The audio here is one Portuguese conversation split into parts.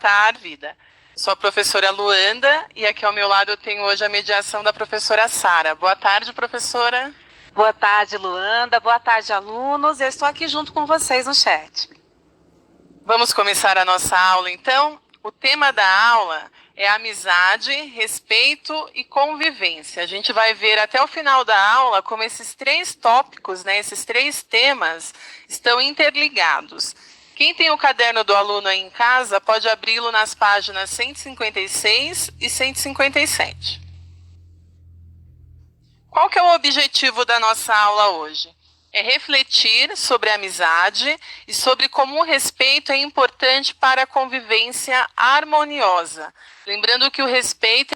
tarde, vida. Sou a professora Luanda e aqui ao meu lado eu tenho hoje a mediação da professora Sara. Boa tarde, professora. Boa tarde, Luanda. Boa tarde, alunos. Eu estou aqui junto com vocês no chat. Vamos começar a nossa aula, então. O tema da aula é amizade, respeito e convivência. A gente vai ver até o final da aula como esses três tópicos, esses três temas estão interligados. Quem tem o caderno do aluno aí em casa pode abri-lo nas páginas 156 e 157. Qual que é o objetivo da nossa aula hoje? É refletir sobre a amizade e sobre como o respeito é importante para a convivência harmoniosa. Lembrando que o respeito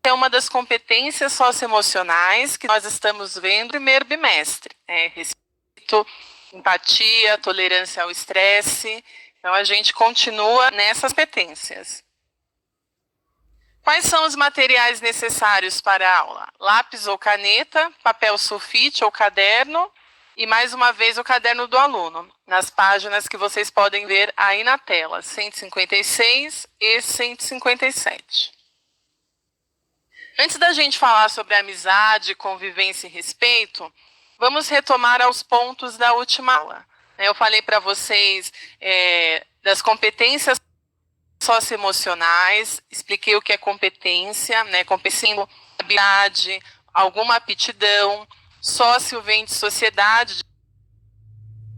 é uma das competências socioemocionais que nós estamos vendo no primeiro bimestre. Respeito, empatia, tolerância ao estresse. Então, a gente continua nessas competências. Quais são os materiais necessários para a aula? Lápis ou caneta, papel sulfite ou caderno e, mais uma vez, o caderno do aluno, nas páginas que vocês podem ver aí na tela, 156 e 157. Antes da gente falar sobre amizade, convivência e respeito, vamos retomar aos pontos da última aula. Eu falei para vocês das competências socioemocionais, expliquei o que é competência, competência, habilidade, alguma aptidão, sócio vem de sociedade,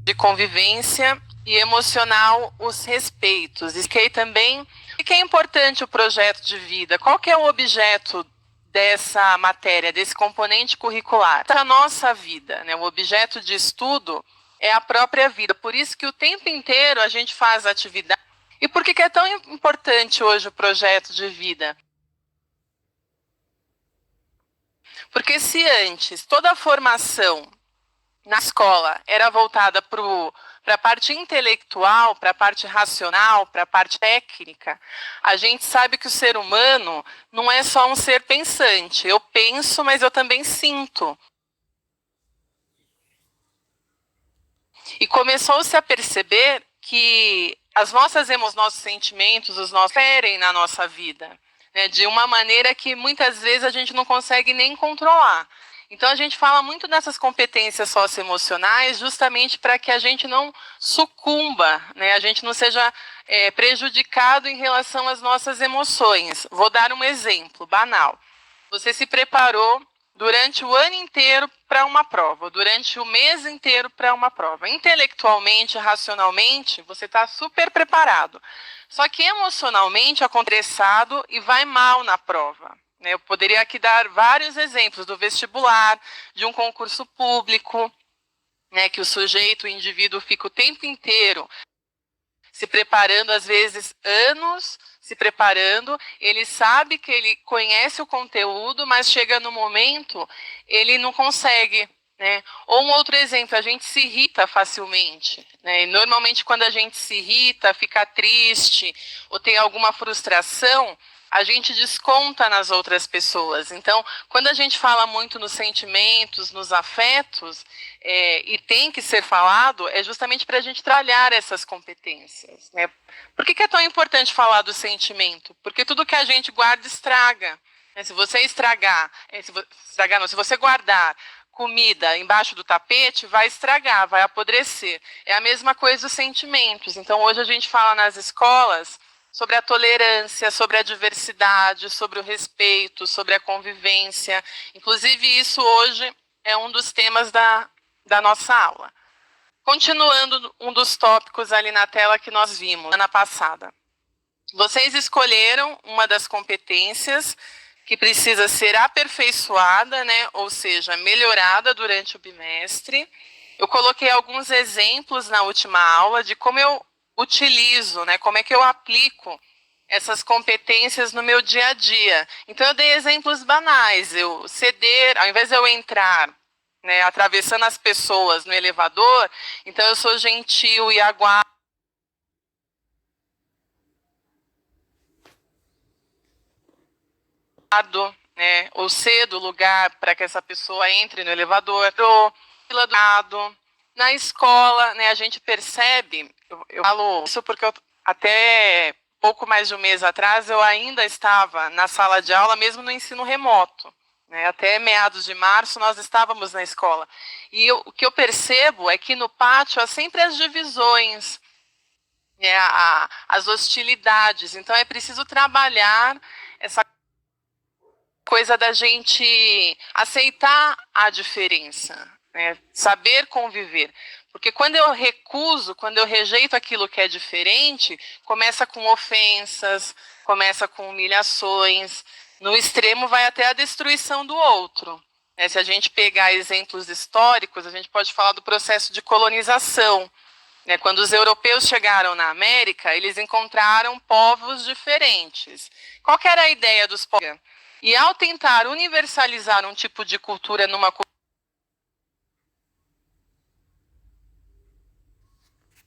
de convivência e emocional, os respeitos. Expliquei também o que é importante o projeto de vida, qual que é o objeto dessa matéria, desse componente curricular. A nossa vida, o objeto de estudo é a própria vida, por isso que o tempo inteiro a gente faz atividade. E por que é tão importante hoje o projeto de vida? Porque se antes toda a formação na escola era voltada para a parte intelectual, para a parte racional, para a parte técnica, a gente sabe que o ser humano não é só um ser pensante. Eu penso, mas eu também sinto. E começou-se a perceber que as nossas emoções, os nossos sentimentos, os nossos ferem na nossa vida, de uma maneira que muitas vezes a gente não consegue nem controlar. Então, a gente fala muito dessas competências socioemocionais justamente para que a gente não sucumba, a gente não seja prejudicado em relação às nossas emoções. Vou dar um exemplo banal. Você se preparou durante o ano inteiro para uma prova, durante o mês inteiro para uma prova. Intelectualmente, racionalmente, você está super preparado. Só que emocionalmente, estressado e vai mal na prova. Eu poderia aqui dar vários exemplos do vestibular, de um concurso público, que o sujeito, o indivíduo, fica o tempo inteiro se preparando, às vezes anos se preparando, ele sabe que ele conhece o conteúdo, mas chega no momento, ele não consegue. Ou um outro exemplo, a gente se irrita facilmente. E normalmente, quando a gente se irrita, fica triste, ou tem alguma frustração, a gente desconta nas outras pessoas. Então, quando a gente fala muito nos sentimentos, nos afetos, e tem que ser falado, é justamente para a gente trabalhar essas competências. Por que é tão importante falar do sentimento? Porque tudo que a gente guarda estraga. Se você se você guardar comida embaixo do tapete, vai estragar, vai apodrecer. É a mesma coisa dos sentimentos. Então, hoje a gente fala nas escolas sobre a tolerância, sobre a diversidade, sobre o respeito, sobre a convivência. Inclusive, isso hoje é um dos temas da nossa aula. Continuando um dos tópicos ali na tela que nós vimos na passada. Vocês escolheram uma das competências que precisa ser aperfeiçoada, ou seja, melhorada durante o bimestre. Eu coloquei alguns exemplos na última aula de como eu utilizo, como é que eu aplico essas competências no meu dia a dia. Então, eu dei exemplos banais. Eu ceder, ao invés de eu entrar, atravessando as pessoas no elevador, então eu sou gentil e aguardo. Ou cedo o lugar para que essa pessoa entre no elevador, fila do lado, Na escola, né, a gente percebe, eu falo isso porque até pouco mais de um mês atrás eu ainda estava na sala de aula, mesmo no ensino remoto. Né, até meados de março nós estávamos na escola. E o que eu percebo é que no pátio há sempre as divisões, né, as hostilidades. Então é preciso trabalhar essa coisa da gente aceitar a diferença, né, saber conviver. Porque quando eu recuso, quando eu rejeito aquilo que é diferente, começa com ofensas, começa com humilhações, no extremo vai até a destruição do outro. Né? Se a gente pegar exemplos históricos, a gente pode falar do processo de colonização. Né? Quando os europeus chegaram na América, eles encontraram povos diferentes. Qual que era a ideia dos povos? E ao tentar universalizar um tipo de cultura numa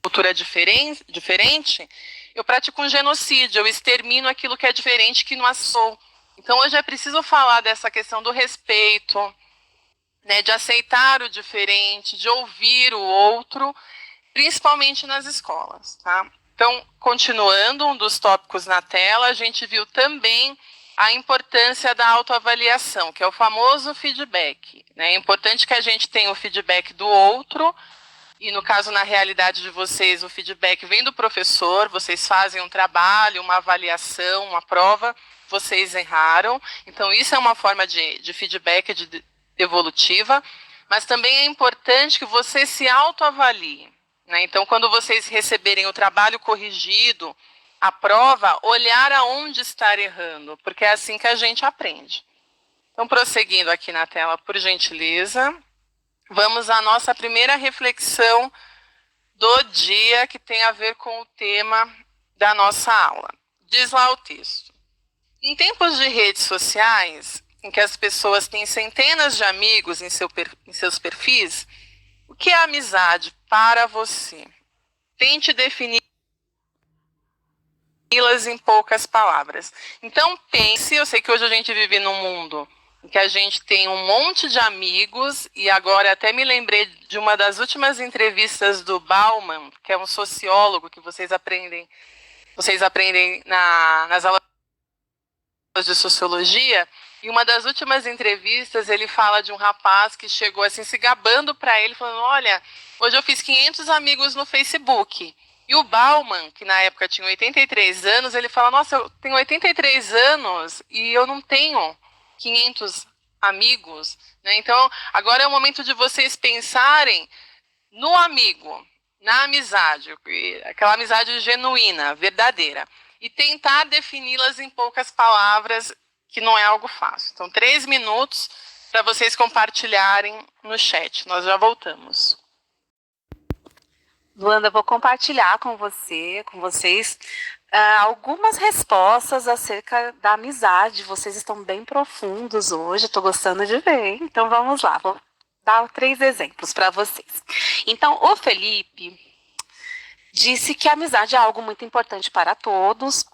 cultura diferente, eu pratico um genocídio, eu extermino aquilo que é diferente, que não assou. Então, hoje é preciso falar dessa questão do respeito, né, de aceitar o diferente, de ouvir o outro, principalmente nas escolas. Tá? Então, continuando, um dos tópicos na tela, a gente viu também a importância da autoavaliação, que é o famoso feedback. Né? É importante que a gente tenha o feedback do outro, e no caso, na realidade de vocês, o feedback vem do professor, vocês fazem um trabalho, uma avaliação, uma prova, vocês erraram. Então, isso é uma forma de feedback evolutiva, mas também é importante que você se autoavalie. Né? Então, quando vocês receberem o trabalho corrigido, a prova, olhar aonde estar errando, porque é assim que a gente aprende. Então, prosseguindo aqui na tela, por gentileza. Vamos à nossa primeira reflexão do dia, que tem a ver com o tema da nossa aula. Diz lá o texto. Em tempos de redes sociais, em que as pessoas têm centenas de amigos em seus perfis, o que é amizade para você? Tente defini-las em poucas palavras. Então pense, eu sei que hoje a gente vive num mundo em que a gente tem um monte de amigos, e agora até me lembrei de uma das últimas entrevistas do Bauman, que é um sociólogo que vocês aprendem nas aulas de sociologia, e uma das últimas entrevistas ele fala de um rapaz que chegou assim se gabando para ele, falando, olha, hoje eu fiz 500 amigos no Facebook. E o Bauman, que na época tinha 83 anos, ele fala, nossa, eu tenho 83 anos e eu não tenho 500 amigos. Né? Então, agora é o momento de vocês pensarem no amigo, na amizade, aquela amizade genuína, verdadeira, e tentar defini-las em poucas palavras, que não é algo fácil. Então, 3 minutos para vocês compartilharem no chat. Nós já voltamos. Luanda, vou compartilhar com vocês, algumas respostas acerca da amizade. Vocês estão bem profundos hoje, estou gostando de ver, hein? Então vamos lá, vou dar 3 exemplos para vocês. Então, o Felipe disse que a amizade é algo muito importante para todos.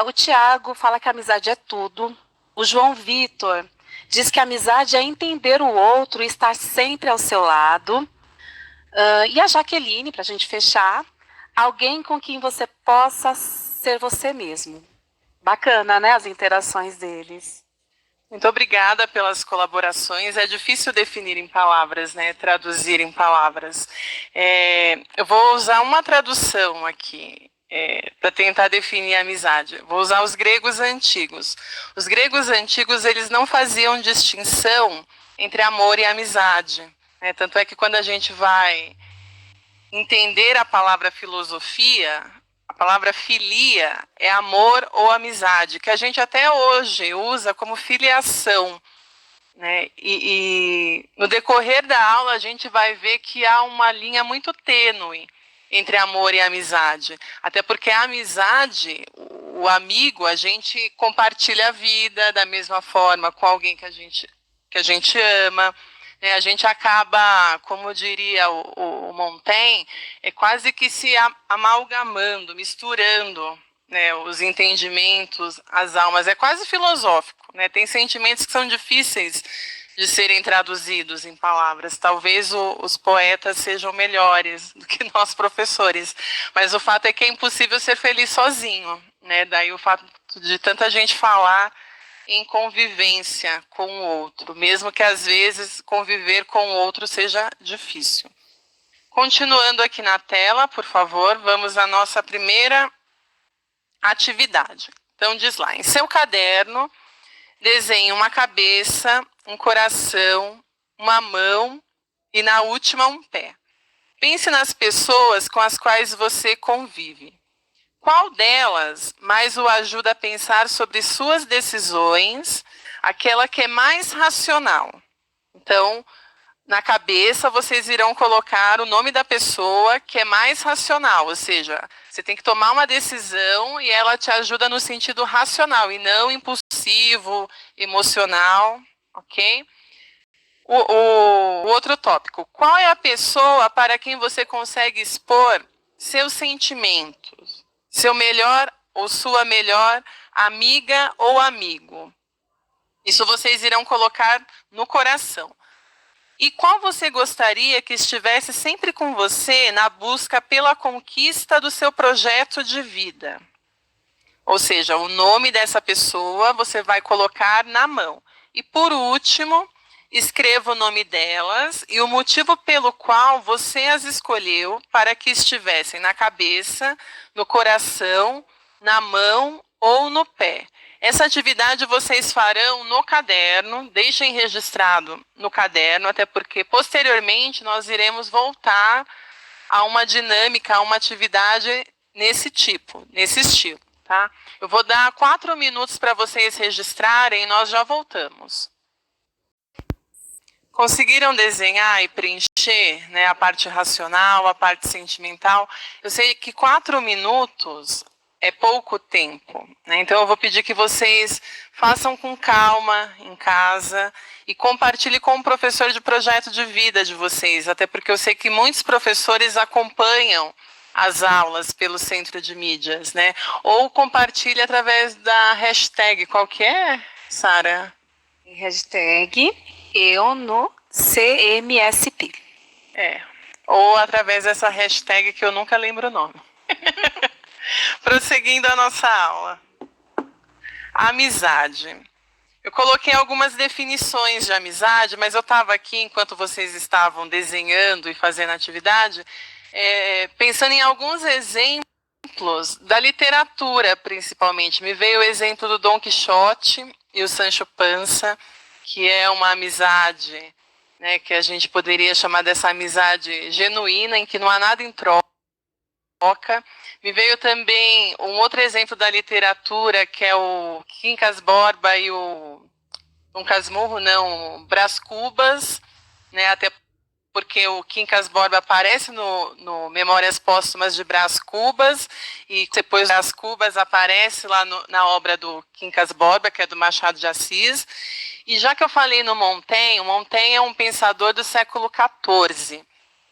O Tiago fala que a amizade é tudo. O João Vitor diz que a amizade é entender o outro e estar sempre ao seu lado. E a Jaqueline, para a gente fechar, alguém com quem você possa ser você mesmo. Bacana, né, as interações deles. Muito obrigada pelas colaborações. É difícil definir em palavras, né, traduzir em palavras. Eu vou usar uma tradução aqui para tentar definir a amizade. Vou usar os gregos antigos. Os gregos antigos, eles não faziam distinção entre amor e amizade. Tanto é que quando a gente vai entender a palavra filosofia, a palavra filia é amor ou amizade, que a gente até hoje usa como filiação. Né? E no decorrer da aula a gente vai ver que há uma linha muito tênue entre amor e amizade. Até porque a amizade, o amigo, a gente compartilha a vida da mesma forma com alguém que a gente ama. A gente acaba, como diria o Montaigne, quase que se amalgamando, misturando, né, os entendimentos, as almas. É quase filosófico. Né? Tem sentimentos que são difíceis de serem traduzidos em palavras. Talvez os poetas sejam melhores do que nós professores, mas o fato é que é impossível ser feliz sozinho, né? Daí o fato de tanta gente falar em convivência com o outro, mesmo que às vezes conviver com o outro seja difícil. Continuando aqui na tela, por favor, vamos à nossa primeira atividade. Então diz lá, em seu caderno, desenhe uma cabeça, um coração, uma mão e na última um pé. Pense nas pessoas com as quais você convive. Qual delas mais o ajuda a pensar sobre suas decisões, aquela que é mais racional? Então, na cabeça, vocês irão colocar o nome da pessoa que é mais racional, ou seja, você tem que tomar uma decisão e ela te ajuda no sentido racional e não impulsivo, emocional, ok? O outro tópico, qual é a pessoa para quem você consegue expor seus sentimentos? Seu melhor ou sua melhor amiga ou amigo? Isso vocês irão colocar no coração. E qual você gostaria que estivesse sempre com você na busca pela conquista do seu projeto de vida? Ou seja, o nome dessa pessoa você vai colocar na mão. E por último, escreva o nome delas e o motivo pelo qual você as escolheu para que estivessem na cabeça, no coração, na mão ou no pé. Essa atividade vocês farão no caderno, deixem registrado no caderno, até porque posteriormente nós iremos voltar a uma dinâmica, a uma atividade nesse tipo, nesse estilo, tá? Eu vou dar 4 minutos para vocês registrarem e nós já voltamos. Conseguiram desenhar e preencher, né, a parte racional, a parte sentimental? Eu sei que 4 minutos é pouco tempo, né? Então eu vou pedir que vocês façam com calma em casa e compartilhem com o professor de projeto de vida de vocês, até porque eu sei que muitos professores acompanham as aulas pelo centro de mídias, né? Ou compartilhe através da hashtag, qual que é, Sara? Hashtag eu no CMSP. Ou através dessa hashtag que eu nunca lembro o nome. Prosseguindo a nossa aula. Amizade. Eu coloquei algumas definições de amizade, mas eu estava aqui, enquanto vocês estavam desenhando e fazendo atividade, pensando em alguns exemplos da literatura, principalmente. Me veio o exemplo do Dom Quixote e o Sancho Panza, que é uma amizade, né, que a gente poderia chamar dessa amizade genuína, em que não há nada em troca. Me veio também um outro exemplo da literatura, que é o Quincas Borba e o Dom Casmurro, não, Brás Cubas, né, até porque o Quincas Borba aparece no Memórias Póstumas de Brás Cubas, e depois Brás Cubas aparece lá na obra do Quincas Borba, que é do Machado de Assis. E já que eu falei no Montaigne, o Montaigne é um pensador do século XIV,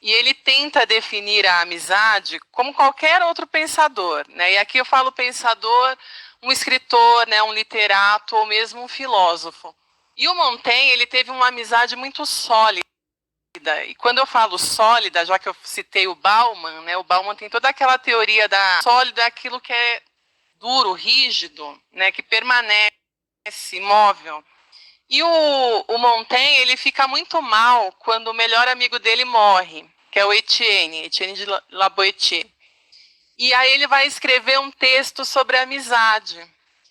e ele tenta definir a amizade como qualquer outro pensador, né? E aqui eu falo pensador, um escritor, né, um literato ou mesmo um filósofo. E o Montaigne, ele teve uma amizade muito sólida. E quando eu falo sólida, já que eu citei o Bauman, né, o Bauman tem toda aquela teoria da sólido é aquilo que é duro, rígido, né, que permanece imóvel. E o Montaigne, ele fica muito mal quando o melhor amigo dele morre, que é o Etienne de La Boétie. E aí ele vai escrever um texto sobre a amizade.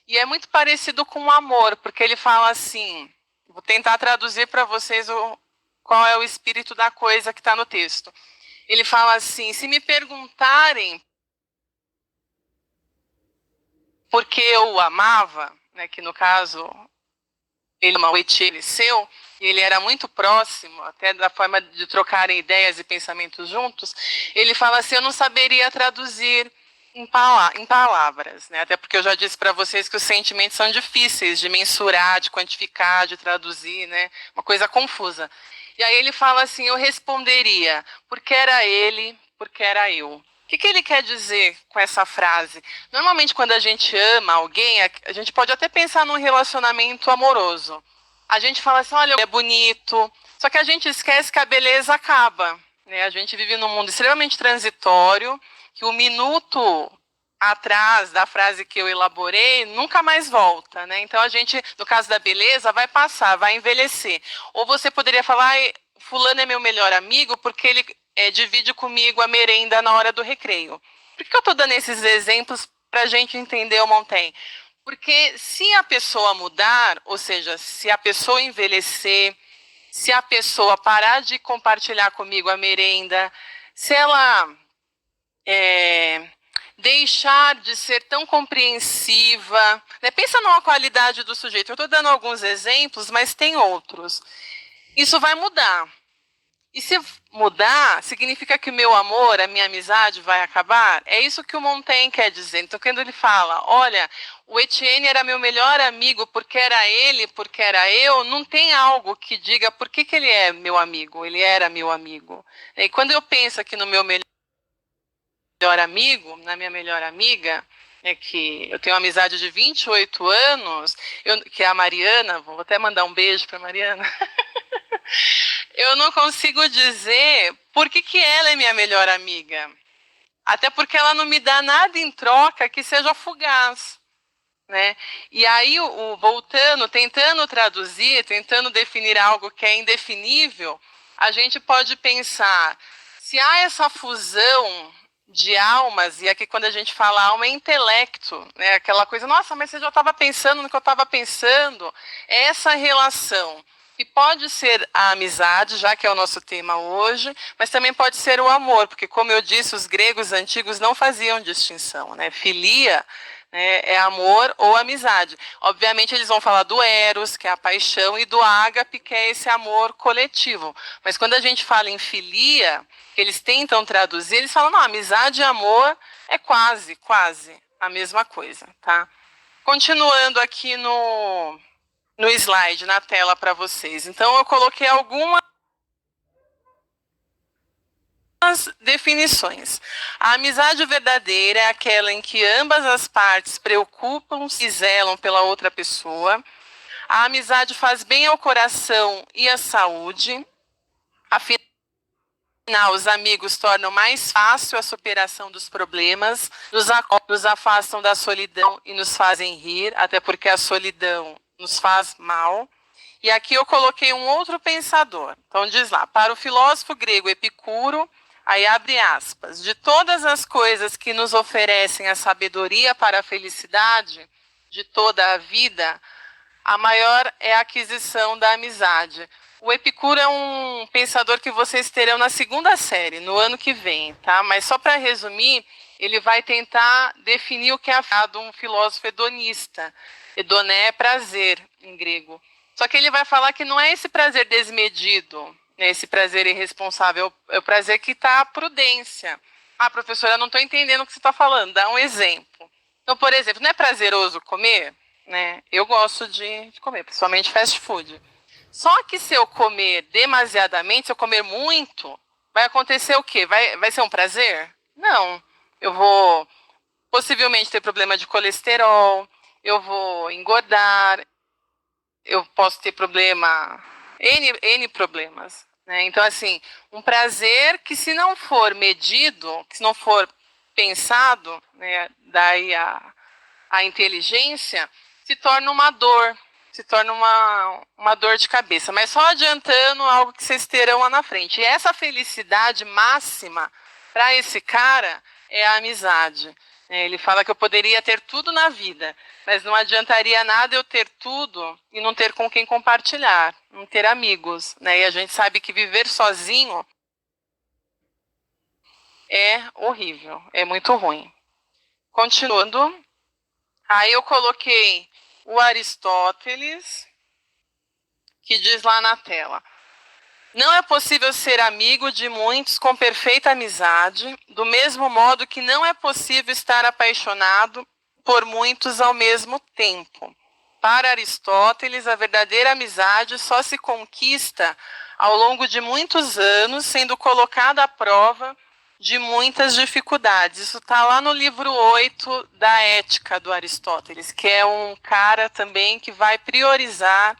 E é muito parecido com o amor, porque ele fala assim, vou tentar traduzir para vocês qual é o espírito da coisa que está no texto. Ele fala assim, se me perguntarem por que eu o amava, né, que no caso ele ama o Etienne seu, e ele era muito próximo, até da forma de trocarem ideias e pensamentos juntos, ele fala assim, eu não saberia traduzir em palavras, né? Até porque eu já disse para vocês que os sentimentos são difíceis de mensurar, de quantificar, de traduzir, né? Uma coisa confusa. E aí ele fala assim, eu responderia, porque era ele, porque era eu. O que ele quer dizer com essa frase? Normalmente, quando a gente ama alguém, a gente pode até pensar num relacionamento amoroso. a gente fala assim, olha, é bonito, só que a gente esquece que a beleza acaba, né? A gente vive num mundo extremamente transitório, que o minuto atrás da frase que eu elaborei nunca mais volta, né? Então a gente, no caso da beleza, vai passar, vai envelhecer. Ou você poderia falar, fulano é meu melhor amigo porque ele divide comigo a merenda na hora do recreio. Por que eu estou dando esses exemplos para a gente entender o Montaigne? Porque se a pessoa mudar, ou seja, se a pessoa envelhecer, se a pessoa parar de compartilhar comigo a merenda, se ela deixar de ser tão compreensiva, né? Pensa numa qualidade do sujeito. Eu estou dando alguns exemplos, mas tem outros. Isso vai mudar. E se mudar, significa que o meu amor, a minha amizade vai acabar? É isso que o Montaigne quer dizer. Então, quando ele fala, olha, o Etienne era meu melhor amigo porque era ele, porque era eu, não tem algo que diga por que ele é meu amigo, ele era meu amigo. E quando eu penso aqui no meu melhor amigo, na minha melhor amiga, que eu tenho uma amizade de 28 anos, que é a Mariana, vou até mandar um beijo para a Mariana. Eu não consigo dizer por que ela é minha melhor amiga. Até porque ela não me dá nada em troca que seja fugaz. Né? E aí, voltando, tentando traduzir, tentando definir algo que é indefinível, a gente pode pensar, se há essa fusão de almas, e aqui quando a gente fala alma é intelecto, né? Aquela coisa, nossa, mas você já estava pensando no que eu estava pensando, é essa relação. E pode ser a amizade, já que é o nosso tema hoje, mas também pode ser o amor, porque, como eu disse, os gregos antigos não faziam distinção. Né? Filia é amor ou amizade. Obviamente, eles vão falar do eros, que é a paixão, e do ágape, que é esse amor coletivo. Mas quando a gente fala em filia, que eles tentam traduzir, eles falam, não, amizade e amor é quase a mesma coisa. Tá? Continuando aqui no slide, na tela para vocês. Então, eu coloquei algumas definições. A amizade verdadeira é aquela em que ambas as partes preocupam-se e zelam pela outra pessoa. A amizade faz bem ao coração e à saúde. Afinal, os amigos tornam mais fácil a superação dos problemas, nos afastam da solidão e nos fazem rir, até porque a solidão nos faz mal. E aqui eu coloquei um outro pensador. Então diz lá, para o filósofo grego Epicuro, aí abre aspas, de todas as coisas que nos oferecem a sabedoria para a felicidade de toda a vida, a maior é a aquisição da amizade. O Epicuro é um pensador que vocês terão na segunda série, no ano que vem, tá? Mas só para resumir, ele vai tentar definir o que é um filósofo hedonista. Hedoné é prazer, em grego. Só que ele vai falar que não é esse prazer desmedido, né, esse prazer irresponsável, é o prazer que está a prudência. Ah, professora, eu não estou entendendo o que você está falando, dá um exemplo. Então, por exemplo, não é prazeroso comer? Né? Eu gosto de comer, principalmente fast food. Só que se eu comer demasiadamente, se eu comer muito, vai acontecer o quê? Vai ser um prazer? Não. Eu vou possivelmente ter problema de colesterol, eu vou engordar, eu posso ter N problemas. Né? Então, assim, um prazer que se não for medido, que se não for pensado, né, daí a inteligência, se torna uma dor, se torna uma dor de cabeça. Mas só adiantando algo que vocês terão lá na frente. E essa felicidade máxima para esse cara é a amizade. Ele fala que eu poderia ter tudo na vida, mas não adiantaria nada eu ter tudo e não ter com quem compartilhar, não ter amigos. Né? E a gente sabe que viver sozinho é horrível, é muito ruim. Continuando, aí eu coloquei o Aristóteles, que diz lá na tela: não é possível ser amigo de muitos com perfeita amizade, do mesmo modo que não é possível estar apaixonado por muitos ao mesmo tempo. Para Aristóteles, a verdadeira amizade só se conquista ao longo de muitos anos, sendo colocada à prova de muitas dificuldades. Isso está lá no livro 8 da Ética do Aristóteles, que é um cara também que vai priorizar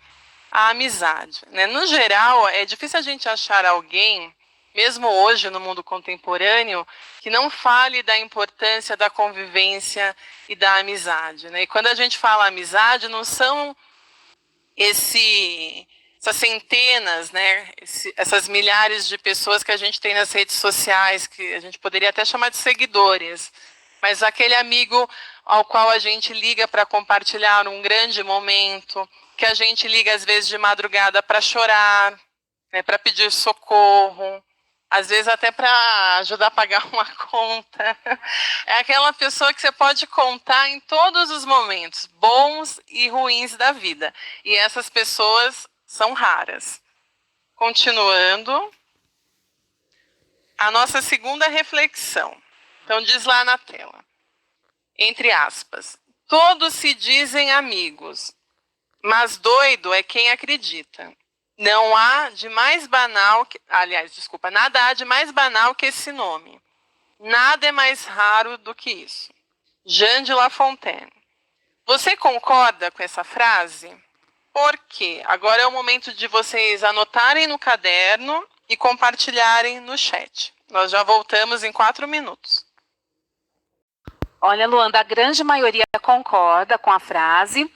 a amizade, né? No geral, é difícil a gente achar alguém, mesmo hoje no mundo contemporâneo, que não fale da importância da convivência e da amizade, né? E quando a gente fala amizade, não são essas centenas, né, essas milhares de pessoas que a gente tem nas redes sociais, que a gente poderia até chamar de seguidores, mas aquele amigo ao qual a gente liga para compartilhar um grande momento, que a gente liga às vezes de madrugada para chorar, né, para pedir socorro, às vezes até para ajudar a pagar uma conta. É aquela pessoa que você pode contar em todos os momentos, bons e ruins da vida. E essas pessoas são raras. Continuando, a nossa segunda reflexão. Então, diz lá na tela, entre aspas, todos se dizem amigos, mas doido é quem acredita. Não há de mais banal, nada há de mais banal que esse nome. Nada é mais raro do que isso. Jean de La Fontaine. Você concorda com essa frase? Por quê? Agora é o momento de vocês anotarem no caderno e compartilharem no chat. Nós já voltamos em 4 minutos. Olha, Luanda, a grande maioria concorda com a frase.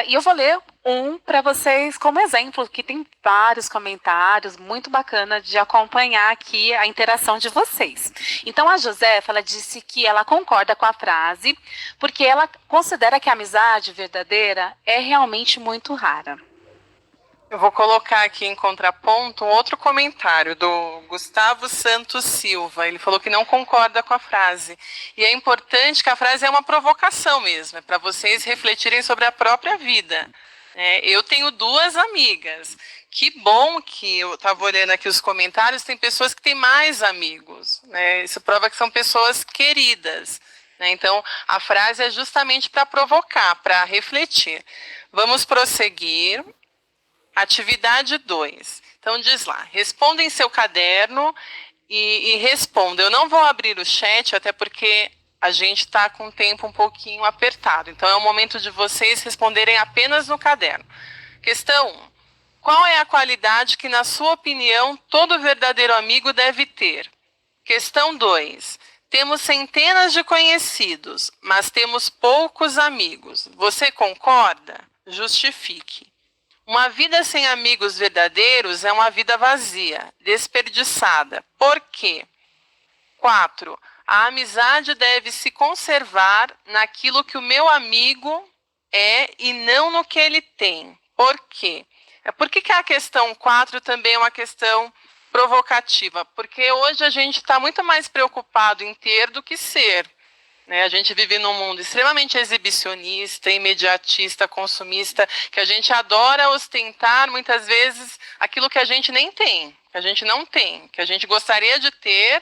E eu vou ler um para vocês como exemplo, que tem vários comentários, muito bacana de acompanhar aqui a interação de vocês. Então, a Josefa, ela disse que ela concorda com a frase, porque ela considera que a amizade verdadeira é realmente muito rara. Eu vou colocar aqui em contraponto um outro comentário do Gustavo Santos Silva. Ele falou que não concorda com a frase. E é importante que a frase é uma provocação mesmo, é para vocês refletirem sobre a própria vida. Eu tenho 2 amigas. Que bom que eu estava olhando aqui os comentários, tem pessoas que têm mais amigos. Né? Isso prova que são pessoas queridas. Né? Então, a frase é justamente para provocar, para refletir. Vamos prosseguir. Atividade 2. Então, diz lá, responda em seu caderno e responda. Eu não vou abrir o chat, até porque a gente está com o tempo um pouquinho apertado. Então, é o momento de vocês responderem apenas no caderno. Questão 1. Qual é a qualidade que, na sua opinião, todo verdadeiro amigo deve ter? Questão 2. Temos centenas de conhecidos, mas temos poucos amigos. Você concorda? Justifique. Uma vida sem amigos verdadeiros é uma vida vazia, desperdiçada. Por quê? 4. A amizade deve se conservar naquilo que o meu amigo é e não no que ele tem. Por quê? Por que a questão 4 também é uma questão provocativa? Porque hoje a gente está muito mais preocupado em ter do que ser. A gente vive num mundo extremamente exibicionista, imediatista, consumista, que a gente adora ostentar, muitas vezes, aquilo que a gente nem tem, que a gente não tem, que a gente gostaria de ter,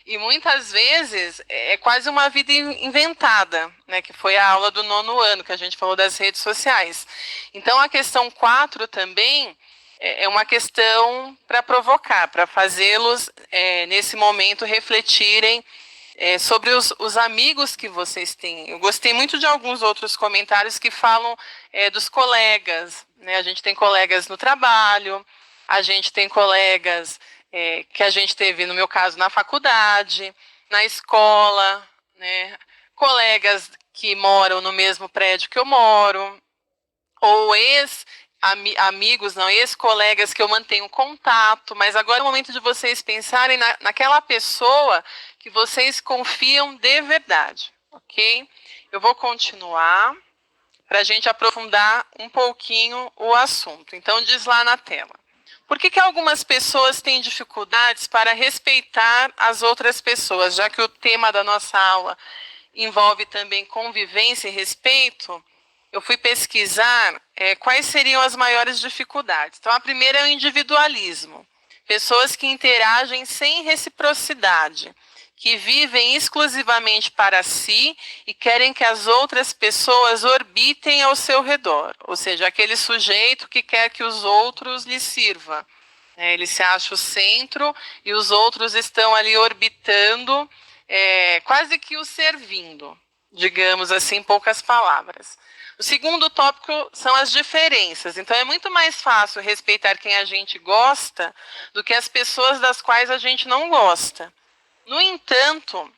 e muitas vezes é quase uma vida inventada, né, que foi a aula do 9º ano, que a gente falou das redes sociais. Então, a questão 4 também é uma questão para provocar, para fazê-los, nesse momento, refletirem sobre os amigos que vocês têm. Eu gostei muito de alguns outros comentários que falam dos colegas. Né? A gente tem colegas no trabalho, a gente tem colegas que a gente teve, no meu caso, na faculdade, na escola, né? Colegas que moram no mesmo prédio que eu moro, ou amigos, não, ex-colegas que eu mantenho contato, mas agora é o momento de vocês pensarem naquela pessoa que vocês confiam de verdade, ok? Eu vou continuar para a gente aprofundar um pouquinho o assunto. Então, diz lá na tela. Por que algumas pessoas têm dificuldades para respeitar as outras pessoas? Já que o tema da nossa aula envolve também convivência e respeito, eu fui pesquisar quais seriam as maiores dificuldades. Então, a primeira é o individualismo. Pessoas que interagem sem reciprocidade, que vivem exclusivamente para si e querem que as outras pessoas orbitem ao seu redor. Ou seja, aquele sujeito que quer que os outros lhe sirvam. Ele se acha o centro e os outros estão ali orbitando, quase que o servindo. digamos assim, em poucas palavras. O segundo tópico são as diferenças. Então, é muito mais fácil respeitar quem a gente gosta do que as pessoas das quais a gente não gosta. No entanto,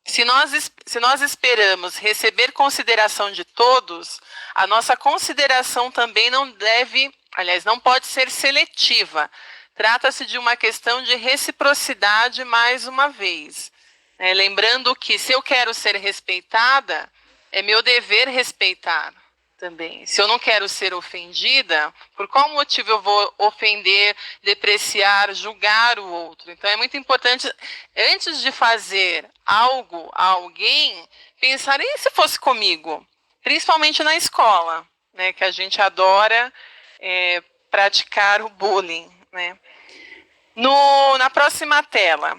se nós esperamos receber consideração de todos, a nossa consideração também não pode ser seletiva. Trata-se de uma questão de reciprocidade mais uma vez. Lembrando que se eu quero ser respeitada, é meu dever respeitar também. Se eu não quero ser ofendida, por qual motivo eu vou ofender, depreciar, julgar o outro? Então é muito importante, antes de fazer algo a alguém, pensar, e se fosse comigo? Principalmente na escola, né, que a gente adora praticar o bullying. Né? Na próxima tela,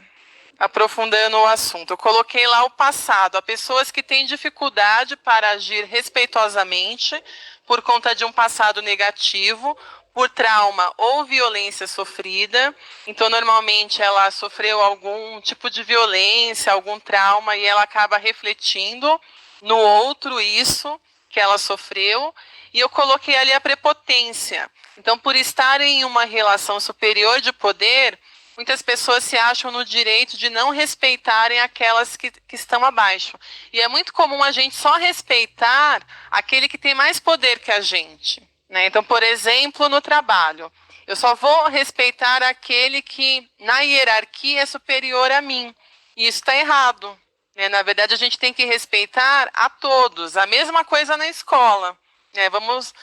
aprofundando o assunto, eu coloquei lá o passado. Há pessoas que têm dificuldade para agir respeitosamente por conta de um passado negativo, por trauma ou violência sofrida. Então, normalmente, ela sofreu algum tipo de violência, algum trauma, e ela acaba refletindo no outro isso que ela sofreu. E eu coloquei ali a prepotência. Então, por estar em uma relação superior de poder, muitas pessoas se acham no direito de não respeitarem aquelas que estão abaixo. E é muito comum a gente só respeitar aquele que tem mais poder que a gente. Né? Então, por exemplo, no trabalho, eu só vou respeitar aquele que, na hierarquia, é superior a mim. E isso está errado. Né? Na verdade, a gente tem que respeitar a todos. A mesma coisa na escola. Né? Vamos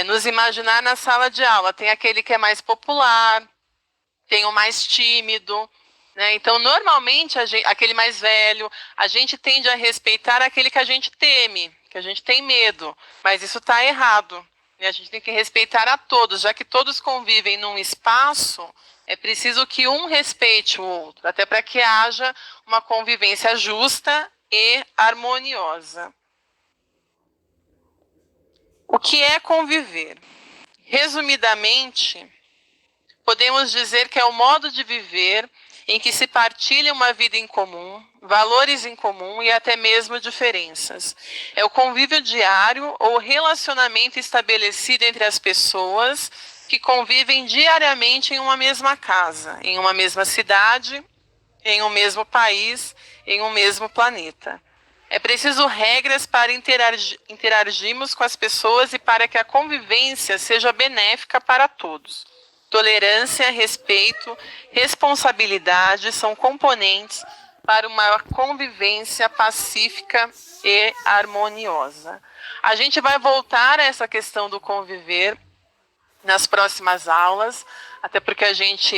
nos imaginar na sala de aula. Tem aquele que é mais popular, tem o mais tímido, né? Então, normalmente, aquele mais velho, a gente tende a respeitar aquele que a gente teme, que a gente tem medo, mas isso está errado. Né? A gente tem que respeitar a todos, já que todos convivem num espaço, é preciso que um respeite o outro, até para que haja uma convivência justa e harmoniosa. O que é conviver? Resumidamente, podemos dizer que é o modo de viver em que se partilha uma vida em comum, valores em comum e até mesmo diferenças. É o convívio diário ou relacionamento estabelecido entre as pessoas que convivem diariamente em uma mesma casa, em uma mesma cidade, em um mesmo país, em um mesmo planeta. É preciso regras para interagirmos com as pessoas e para que a convivência seja benéfica para todos. Tolerância, respeito, responsabilidade são componentes para uma convivência pacífica e harmoniosa. A gente vai voltar a essa questão do conviver nas próximas aulas, até porque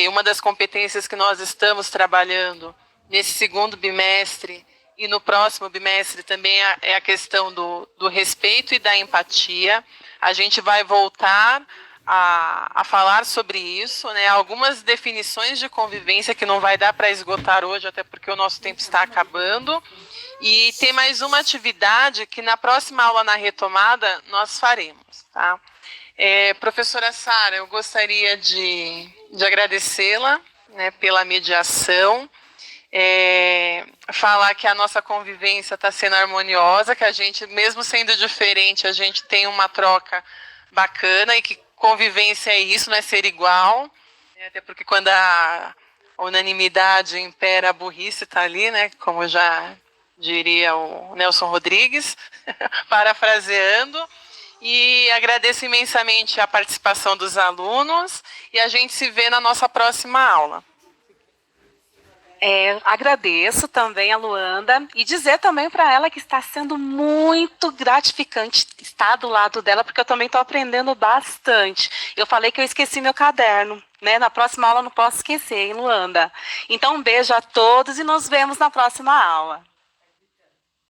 uma das competências que nós estamos trabalhando nesse segundo bimestre e no próximo bimestre também é a questão do respeito e da empatia. A gente vai voltar a falar sobre isso, né? Algumas definições de convivência que não vai dar para esgotar hoje, até porque o nosso tempo está acabando. E tem mais uma atividade que na próxima aula, na retomada, nós faremos. Tá? Professora Sara, eu gostaria de agradecê-la, né, pela mediação. Falar que a nossa convivência está sendo harmoniosa, que a gente, mesmo sendo diferente, a gente tem uma troca bacana e que convivência é isso, não é ser igual, né? Até porque quando a unanimidade impera, a burrice está ali, né? Como já diria o Nelson Rodrigues, parafraseando. E agradeço imensamente a participação dos alunos e a gente se vê na nossa próxima aula. Agradeço também a Luanda e dizer também para ela que está sendo muito gratificante estar do lado dela, porque eu também estou aprendendo bastante. Eu falei que eu esqueci meu caderno, né? Na próxima aula eu não posso esquecer, hein, Luanda? Então, um beijo a todos e nos vemos na próxima aula.